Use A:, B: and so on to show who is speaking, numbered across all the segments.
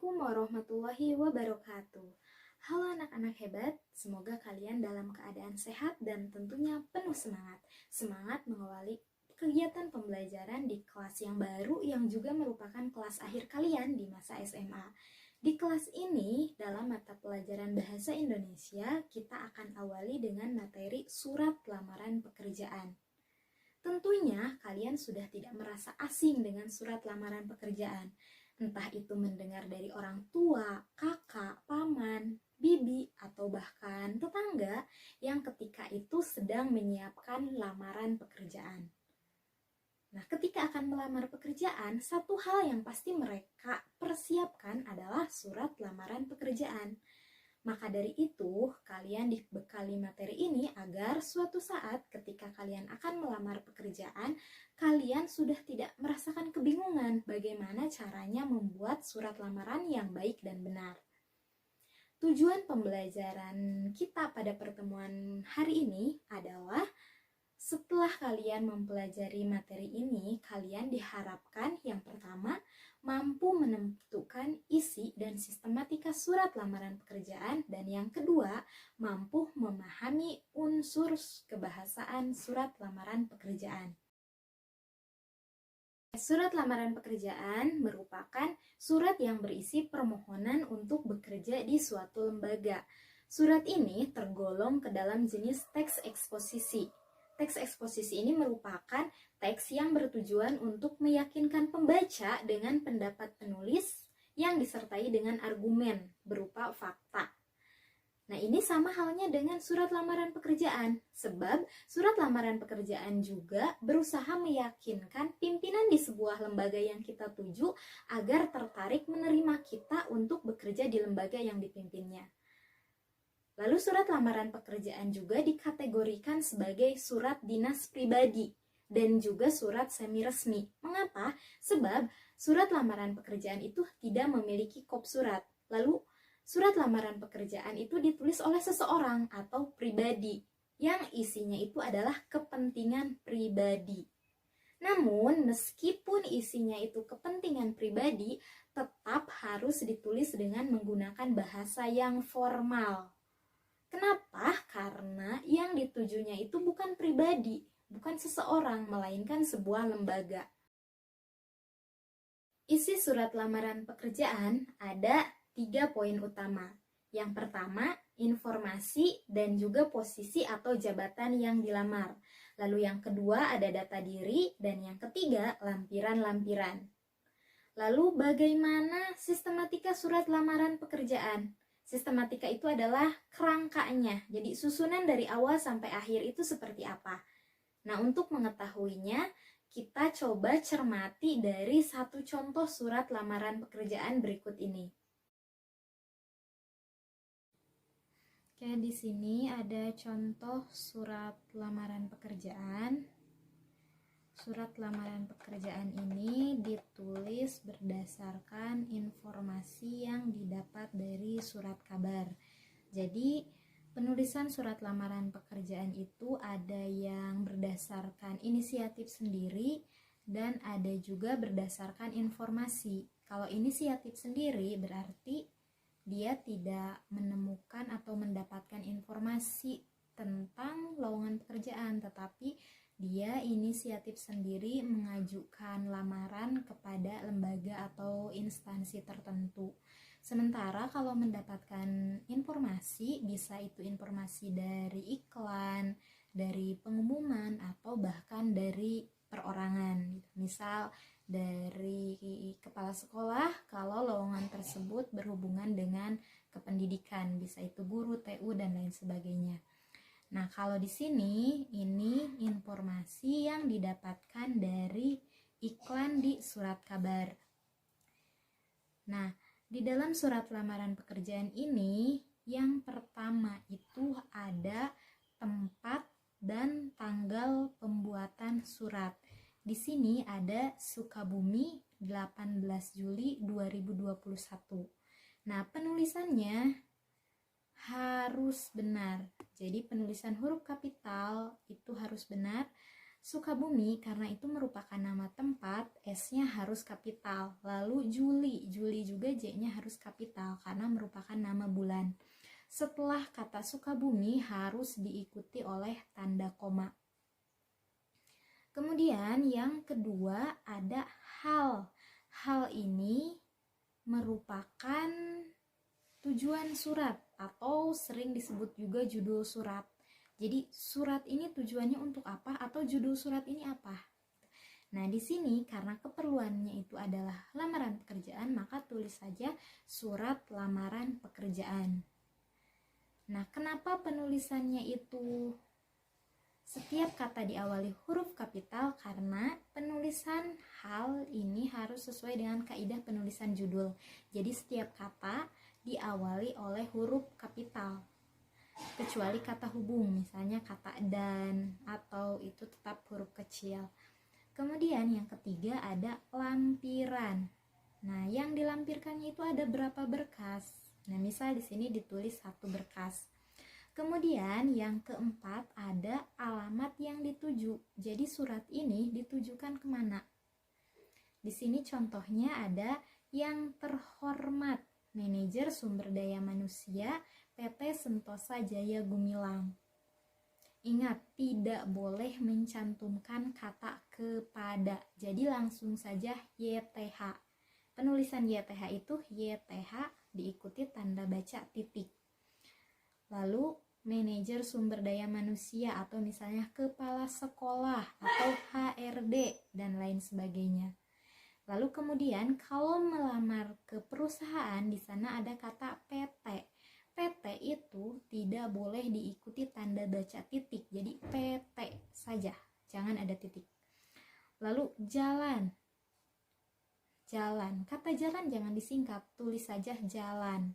A: Assalamualaikum warahmatullahi wabarakatuh. Halo anak-anak hebat, semoga kalian dalam keadaan sehat dan tentunya penuh semangat. Semangat mengawali kegiatan pembelajaran di kelas yang baru yang juga merupakan kelas akhir kalian di masa SMA. Di kelas ini, dalam mata pelajaran Bahasa Indonesia, kita akan awali dengan materi surat lamaran pekerjaan. Tentunya kalian sudah tidak merasa asing dengan surat lamaran pekerjaan. Entah itu mendengar dari orang tua, kakak, paman, bibi, atau bahkan tetangga yang ketika itu sedang menyiapkan lamaran pekerjaan. Nah, ketika akan melamar pekerjaan, satu hal yang pasti mereka persiapkan adalah surat lamaran pekerjaan. Maka dari itu, kalian dibekali materi ini agar suatu saat ketika kalian akan melamar pekerjaan, kalian sudah tidak merasakan kebingungan bagaimana caranya membuat surat lamaran yang baik dan benar. Tujuan pembelajaran kita pada pertemuan hari ini adalah setelah kalian mempelajari materi ini, kalian diharapkan yang pertama mampu menentukan isi dan sistematika surat lamaran pekerjaan, dan yang kedua mampu memahami unsur kebahasaan surat lamaran pekerjaan. Surat lamaran pekerjaan merupakan surat yang berisi permohonan untuk bekerja di suatu lembaga. Surat ini tergolong ke dalam jenis teks eksposisi. Teks eksposisi ini merupakan teks yang bertujuan untuk meyakinkan pembaca dengan pendapat penulis yang disertai dengan argumen berupa fakta. Nah, ini sama halnya dengan surat lamaran pekerjaan, sebab surat lamaran pekerjaan juga berusaha meyakinkan pimpinan di sebuah lembaga yang kita tuju agar tertarik menerima kita untuk bekerja di lembaga yang dipimpinnya. Lalu surat lamaran pekerjaan juga dikategorikan sebagai surat dinas pribadi dan juga surat semi resmi. Mengapa? Sebab surat lamaran pekerjaan itu tidak memiliki kop surat. Lalu surat lamaran pekerjaan itu ditulis oleh seseorang atau pribadi yang isinya itu adalah kepentingan pribadi. Namun meskipun isinya itu kepentingan pribadi, tetap harus ditulis dengan menggunakan bahasa yang formal. Kenapa? Karena yang ditujunya itu bukan pribadi, bukan seseorang, melainkan sebuah lembaga. Isi surat lamaran pekerjaan ada 3 poin utama. Yang pertama, informasi dan juga posisi atau jabatan yang dilamar. Lalu yang kedua ada data diri, dan yang ketiga lampiran-lampiran. Lalu bagaimana sistematika surat lamaran pekerjaan? Sistematika itu adalah kerangkanya, jadi susunan dari awal sampai akhir itu seperti apa. Nah, untuk mengetahuinya, kita coba cermati dari satu contoh surat lamaran pekerjaan berikut ini. Oke, di sini ada contoh surat lamaran pekerjaan. Surat lamaran pekerjaan ini ditulis berdasarkan informasi yang didapat dari surat kabar. Jadi, penulisan surat lamaran pekerjaan itu ada yang berdasarkan inisiatif sendiri dan ada juga berdasarkan informasi. Kalau inisiatif sendiri berarti dia tidak menemukan atau mendapatkan informasi tentang lowongan pekerjaan, tetapi dia inisiatif sendiri mengajukan lamaran kepada lembaga atau instansi tertentu. Sementara kalau mendapatkan informasi, bisa itu informasi dari iklan, dari pengumuman, atau bahkan dari perorangan. Misal dari kepala sekolah kalau lowongan tersebut berhubungan dengan kependidikan, bisa itu guru, TU, dan lain sebagainya. Nah, kalau di sini ini informasi yang didapatkan dari iklan di surat kabar. Nah, di dalam surat lamaran pekerjaan ini yang pertama itu ada tempat dan tanggal pembuatan surat. Di sini ada Sukabumi 18 Juli 2021. Nah, penulisannya harus benar. Jadi penulisan huruf kapital itu harus benar. Sukabumi karena itu merupakan nama tempat, S-nya harus kapital. Lalu Juli juga J-nya harus kapital karena merupakan nama bulan. Setelah kata Sukabumi harus diikuti oleh tanda koma. Kemudian yang kedua ada hal. Hal ini merupakan tujuan surat atau sering disebut juga judul surat. Jadi surat ini tujuannya untuk apa atau judul surat ini apa? Nah, di sini karena keperluannya itu adalah lamaran pekerjaan, maka tulis saja surat lamaran pekerjaan. Nah, kenapa penulisannya itu setiap kata diawali huruf kapital? Karena penulisan hal ini harus sesuai dengan kaidah penulisan judul. Jadi setiap kata diawali oleh huruf kapital. Kecuali kata hubung, misalnya kata dan atau itu tetap huruf kecil. Kemudian yang ketiga ada lampiran. Nah, yang dilampirkannya itu ada berapa berkas? Nah, misal di sini ditulis 1 berkas. Kemudian yang keempat ada alamat yang dituju. Jadi surat ini ditujukan kemana? Di sini contohnya ada yang terhormat Manajer Sumber Daya Manusia PT Sentosa Jaya Gumilang. Ingat, tidak boleh mencantumkan kata kepada. Jadi langsung saja YTH. Penulisan YTH itu YTH diikuti tanda baca titik. Lalu Manajer Sumber Daya Manusia atau misalnya Kepala Sekolah atau HRD dan lain sebagainya. Lalu kemudian kalau melamar ke perusahaan di sana ada kata PT. PT itu tidak boleh diikuti tanda baca titik. Jadi PT saja, jangan ada titik. Lalu jalan. Jalan. Kata jalan jangan disingkat, tulis saja jalan.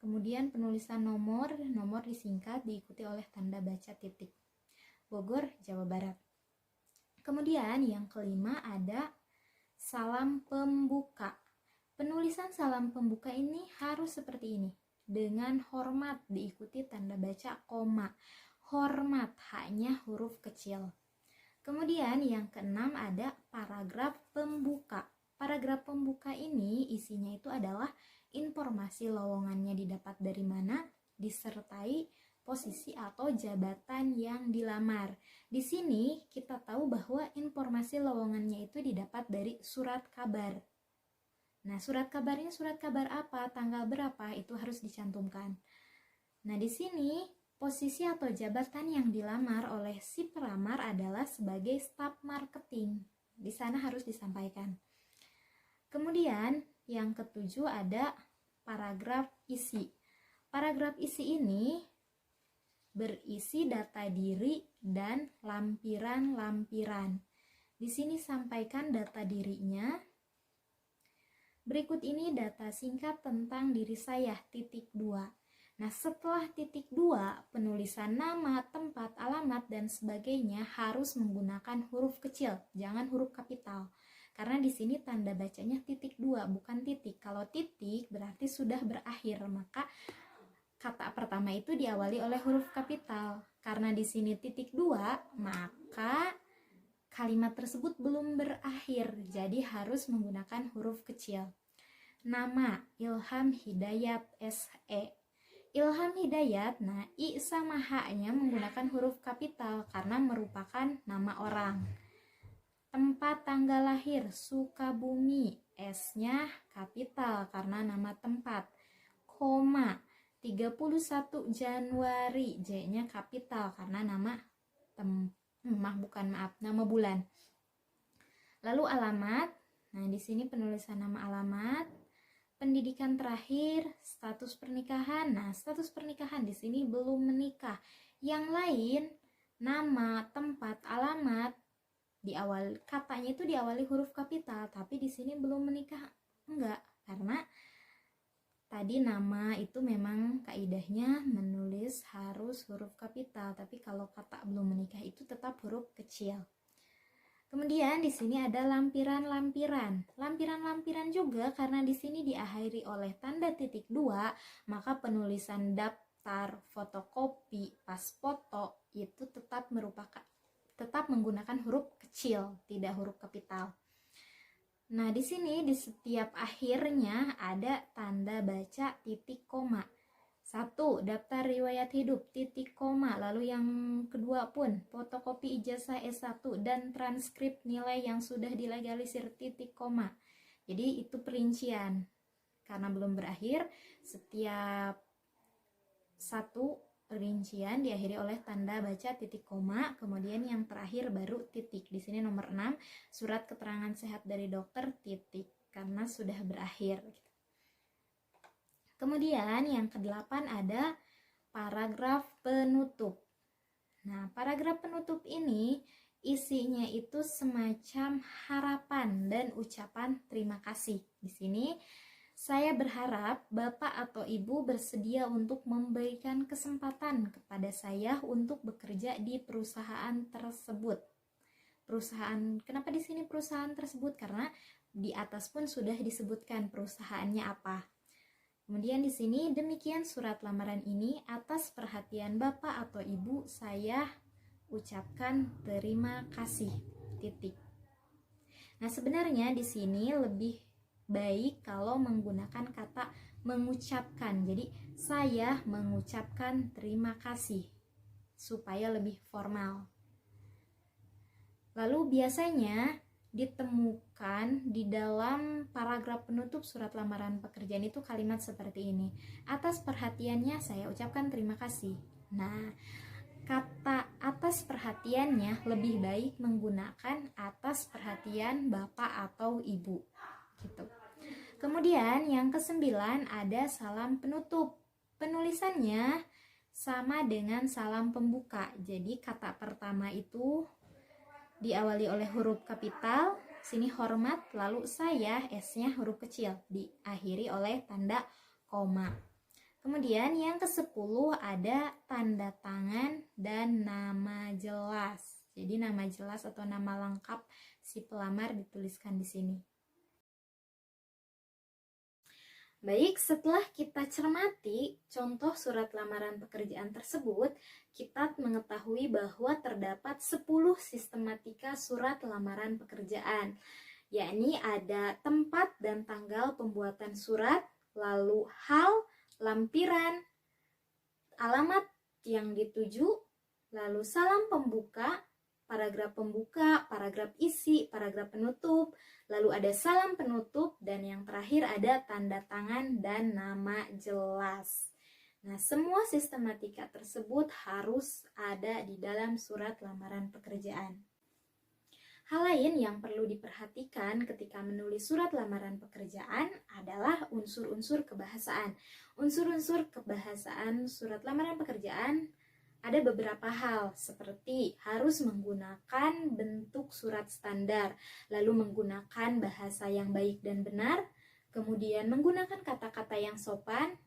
A: Kemudian penulisan nomor disingkat diikuti oleh tanda baca titik. Bogor, Jawa Barat. Kemudian yang kelima ada salam pembuka. Penulisan salam pembuka ini harus seperti ini. Dengan hormat diikuti tanda baca koma. Hormat, H-nya huruf kecil. Kemudian yang keenam ada paragraf pembuka. Paragraf pembuka ini isinya itu adalah informasi lowongannya didapat dari mana, disertai posisi atau jabatan yang dilamar. Di sini kita tahu bahwa informasi lowongannya itu didapat dari surat kabar. Nah, surat kabarnya surat kabar apa, tanggal berapa, itu harus dicantumkan. Nah, di sini posisi atau jabatan yang dilamar oleh si pelamar adalah sebagai staf marketing. Di sana harus disampaikan. Kemudian yang ketujuh ada paragraf isi. Paragraf isi ini berisi data diri dan lampiran-lampiran. Di sini sampaikan data dirinya. Berikut ini data singkat tentang diri saya, titik 2. Nah, setelah titik 2, penulisan nama, tempat, alamat, dan sebagainya harus menggunakan huruf kecil, jangan huruf kapital. Karena di sini tanda bacanya titik 2, bukan titik. Kalau titik berarti sudah berakhir, maka kata pertama itu diawali oleh huruf kapital. Karena di sini titik 2, maka kalimat tersebut belum berakhir, jadi harus menggunakan huruf kecil. Nama, Ilham Hidayat SE. Ilham Hidayat, nah I sama H-nya menggunakan huruf kapital karena merupakan nama orang. Tempat tanggal lahir, Sukabumi, S-nya kapital karena nama tempat. Koma, 31 Januari, J-nya kapital karena nama nama bulan. Lalu alamat. Nah, di sini penulisan nama alamat, pendidikan terakhir, status pernikahan. Nah, status pernikahan di sini belum menikah. Yang lain, nama, tempat, alamat katanya itu diawali huruf kapital, tapi di sini belum menikah enggak, karena tadi nama itu memang kaidahnya menulis harus huruf kapital, tapi kalau kata belum menikah itu tetap huruf kecil. Kemudian di sini ada lampiran-lampiran. Lampiran-lampiran juga karena di sini diakhiri oleh tanda titik 2, maka penulisan daftar, fotokopi, pas foto itu tetap merupakan tetap menggunakan huruf kecil, tidak huruf kapital. Nah, di sini di setiap akhirnya ada tanda baca titik koma. 1. Daftar riwayat hidup, titik koma. Lalu yang kedua pun, fotokopi ijazah S1 dan transkrip nilai yang sudah dilegalisir, titik koma. Jadi itu perincian. Karena belum berakhir, setiap satu perincian diakhiri oleh tanda baca titik koma, kemudian yang terakhir baru titik. Di sini nomor 6, surat keterangan sehat dari dokter, titik, karena sudah berakhir. Kemudian yang ke-8 ada paragraf penutup. Nah, paragraf penutup ini isinya itu semacam harapan dan ucapan terima kasih. Di sini saya berharap Bapak atau Ibu bersedia untuk memberikan kesempatan kepada saya untuk bekerja di perusahaan tersebut. Kenapa di sini perusahaan tersebut? Karena di atas pun sudah disebutkan perusahaannya apa. Kemudian di sini, demikian surat lamaran ini, atas perhatian Bapak atau Ibu saya ucapkan terima kasih, titik. Nah, sebenarnya di sini lebih baik kalau menggunakan kata mengucapkan. Jadi, saya mengucapkan terima kasih supaya lebih formal. Lalu biasanya ditemukan di dalam paragraf penutup surat lamaran pekerjaan itu kalimat seperti ini. Atas perhatiannya saya ucapkan terima kasih. Nah, kata atas perhatiannya lebih baik menggunakan atas perhatian Bapak atau Ibu. Gitu. Kemudian yang ke-9 ada salam penutup. Penulisannya sama dengan salam pembuka. Jadi kata pertama itu diawali oleh huruf kapital, sini hormat, lalu saya, S-nya huruf kecil, diakhiri oleh tanda koma. Kemudian yang ke-10 ada tanda tangan dan nama jelas. Jadi nama jelas atau nama lengkap si pelamar dituliskan di sini. Baik, setelah kita cermati contoh surat lamaran pekerjaan tersebut, kita mengetahui bahwa terdapat 10 sistematika surat lamaran pekerjaan, yakni ada tempat dan tanggal pembuatan surat, lalu hal, lampiran, alamat yang dituju, lalu salam pembuka, paragraf isi, paragraf penutup, lalu ada salam penutup, dan yang terakhir ada tanda tangan dan nama jelas. Nah, semua sistematika tersebut harus ada di dalam surat lamaran pekerjaan. Hal lain yang perlu diperhatikan ketika menulis surat lamaran pekerjaan adalah unsur-unsur kebahasaan. Unsur-unsur kebahasaan surat lamaran pekerjaan ada beberapa hal, seperti harus menggunakan bentuk surat standar, lalu menggunakan bahasa yang baik dan benar, kemudian menggunakan kata-kata yang sopan,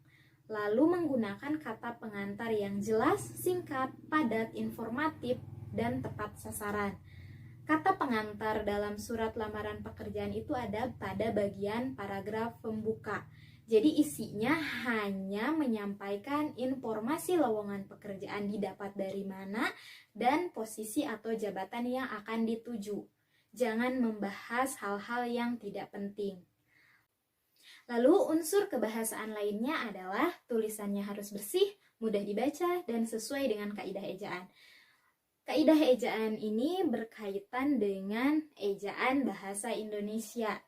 A: lalu menggunakan kata pengantar yang jelas, singkat, padat, informatif, dan tepat sasaran. Kata pengantar dalam surat lamaran pekerjaan itu ada pada bagian paragraf pembuka. Jadi isinya hanya menyampaikan informasi lowongan pekerjaan didapat dari mana dan posisi atau jabatan yang akan dituju. Jangan membahas hal-hal yang tidak penting. Lalu unsur kebahasaan lainnya adalah tulisannya harus bersih, mudah dibaca, dan sesuai dengan kaidah ejaan. Kaidah ejaan ini berkaitan dengan ejaan bahasa Indonesia.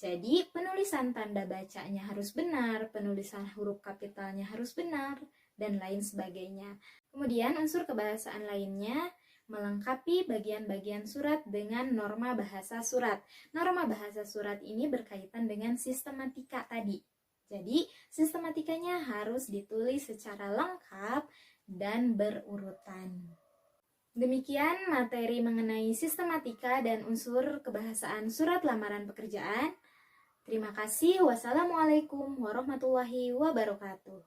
A: Jadi penulisan tanda bacanya harus benar, penulisan huruf kapitalnya harus benar, dan lain sebagainya. Kemudian unsur kebahasaan lainnya melengkapi bagian-bagian surat dengan norma bahasa surat. Norma bahasa surat ini berkaitan dengan sistematika tadi. Jadi sistematikanya harus ditulis secara lengkap dan berurutan. Demikian materi mengenai sistematika dan unsur kebahasaan surat lamaran pekerjaan. Terima kasih. Wassalamualaikum warahmatullahi wabarakatuh.